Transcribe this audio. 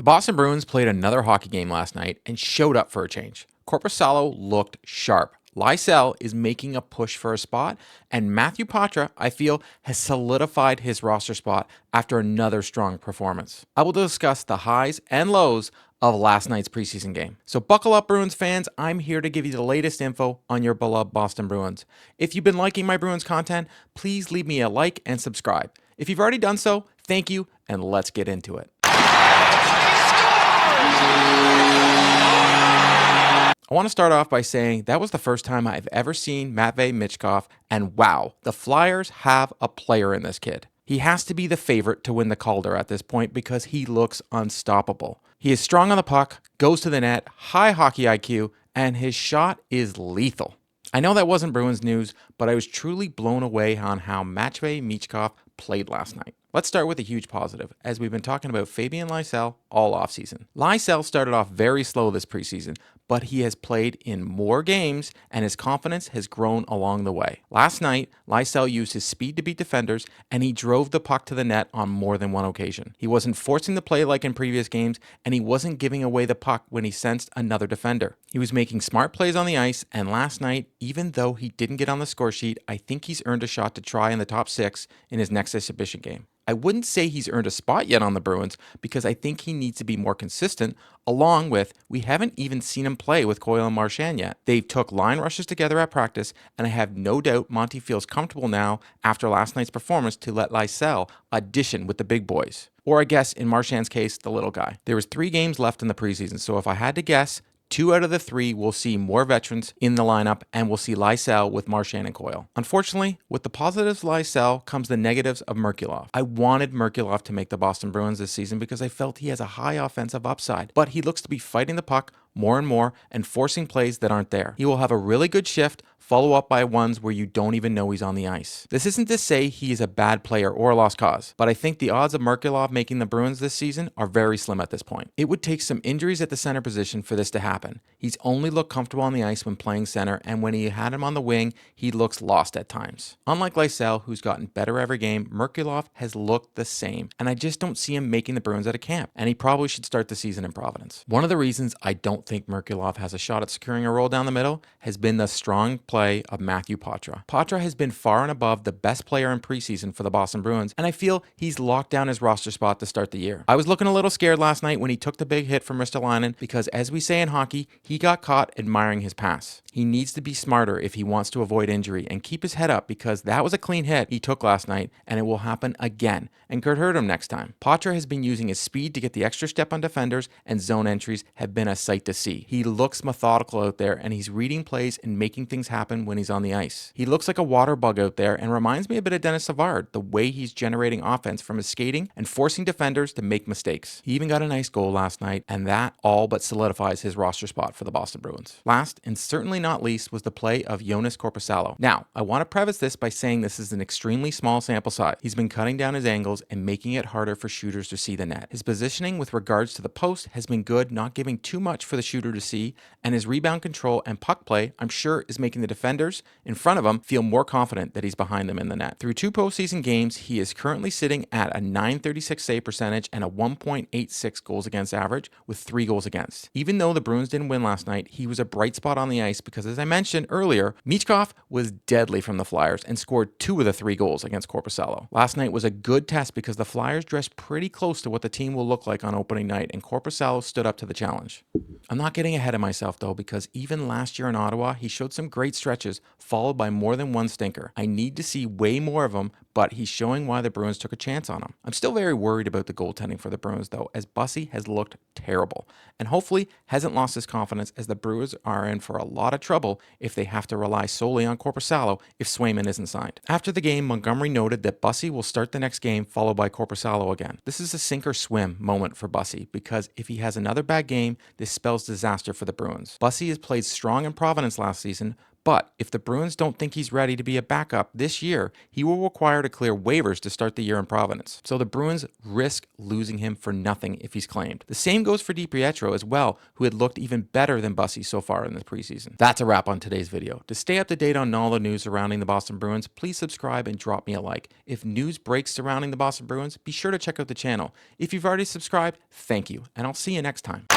The Boston Bruins played another hockey game last night and showed up for a change. Korpisalo looked sharp. Lysell is making a push for a spot, and Matthew Poitras, I feel, has solidified his roster spot after another strong performance. I will discuss the highs and lows of last night's preseason game. So buckle up, Bruins fans. I'm here to give you the latest info on your beloved Boston Bruins. If you've been liking my Bruins content, please leave me a like and subscribe. If you've already done so, thank you, and let's get into it. I want to start off by saying that was the first time I've ever seen Matvei Michkov, and wow, the Flyers have a player in this kid. He has to be the favorite to win the Calder at this point because he looks unstoppable. He is strong on the puck, goes to the net, high hockey IQ, and his shot is lethal. I know that wasn't Bruins news, but I was truly blown away on how Matvei Michkov played last night. Let's start with a huge positive, as we've been talking about Fabian Lysell all offseason. Lysell started off very slow this preseason, but he has played in more games and his confidence has grown along the way. Last night, Lysell used his speed to beat defenders and he drove the puck to the net on more than one occasion. He wasn't forcing the play like in previous games and he wasn't giving away the puck when he sensed another defender. He was making smart plays on the ice, and last night, even though he didn't get on the score sheet, I think he's earned a shot to try in the top 6 in his next exhibition game. I wouldn't say he's earned a spot yet on the Bruins because I think he needs to be more consistent, along with we haven't even seen him play with Coyle and Marchand yet. They've took line rushes together at practice, and I have no doubt Monty feels comfortable now after last night's performance to let Lysell audition with the big boys. Or I guess in Marchand's case, the little guy. There was 3 games left in the preseason, so if I had to guess, 2 out of the 3 will see more veterans in the lineup, and we'll see Lysell with Marchand and Coyle. Unfortunately, with the positives of Lysell comes the negatives of Merkulov. I wanted Merkulov to make the Boston Bruins this season because I felt he has a high offensive upside, but he looks to be fighting the puck more and more and forcing plays that aren't there. He will have a really good shift, follow up by ones where you don't even know he's on the ice. This isn't to say he is a bad player or a lost cause, but I think the odds of Merkulov making the Bruins this season are very slim at this point. It would take some injuries at the center position for this to happen. He's only looked comfortable on the ice when playing center, and when he had him on the wing, he looks lost at times. Unlike Lysell, who's gotten better every game, Merkulov has looked the same, and I just don't see him making the Bruins out of camp, and he probably should start the season in Providence. One of the reasons I don't think Merkulov has a shot at securing a role down the middle has been the strong play of Matthew Poitras. Poitras has been far and above the best player in preseason for the Boston Bruins, and I feel he's locked down his roster spot to start the year. I was looking a little scared last night when he took the big hit from Ristolainen because, as we say in hockey, he got caught admiring his pass. He needs to be smarter if he wants to avoid injury and keep his head up because that was a clean hit he took last night and it will happen again and could hurt him next time. Poitras has been using his speed to get the extra step on defenders, and zone entries have been a sight to see. He looks methodical out there and he's reading plays and making things happen when he's on the ice. He looks like a water bug out there and reminds me a bit of Dennis Savard, the way he's generating offense from his skating and forcing defenders to make mistakes. He even got a nice goal last night, and that all but solidifies his roster spot for the Boston Bruins. Last, and certainly not least, was the play of Joonas Korpisalo. Now, I want to preface this by saying this is an extremely small sample size. He's been cutting down his angles and making it harder for shooters to see the net. His positioning with regards to the post has been good, not giving too much for the shooter to see, and his rebound control and puck play, I'm sure, is making the defenders in front of him feel more confident that he's behind them in the net. Through 2 postseason games, he is currently sitting at a .936 save percentage and a 1.86 goals against average with 3 goals against. Even though the Bruins didn't win last night, he was a bright spot on the ice because, as I mentioned earlier, Michkov was deadly from the Flyers and scored 2 of the 3 goals against Korpisalo. Last night was a good test because the Flyers dressed pretty close to what the team will look like on opening night, and Korpisalo stood up to the challenge. I'm not getting ahead of myself though, because even last year in Ottawa, he showed some great stretches followed by more than one stinker. I need to see way more of him, but he's showing why the Bruins took a chance on him. I'm still very worried about the goaltending for the Bruins though, as Bussi has looked terrible and hopefully hasn't lost his confidence, as the Bruins are in for a lot of trouble if they have to rely solely on Korpisalo if Swayman isn't signed. After the game, Montgomery noted that Bussi will start the next game followed by Korpisalo again. This is a sink or swim moment for Bussi because if he has another bad game, this spells disaster for the Bruins. Bussi has played strong in Providence last season, But if the Bruins don't think he's ready to be a backup this year, he will require to clear waivers to start the year in Providence. So the Bruins risk losing him for nothing if he's claimed. The same goes for DiPietro as well, who had looked even better than Bussi so far in the preseason. That's a wrap on today's video. To stay up to date on all the news surrounding the Boston Bruins, please subscribe and drop me a like. If news breaks surrounding the Boston Bruins, be sure to check out the channel. If you've already subscribed, thank you, and I'll see you next time.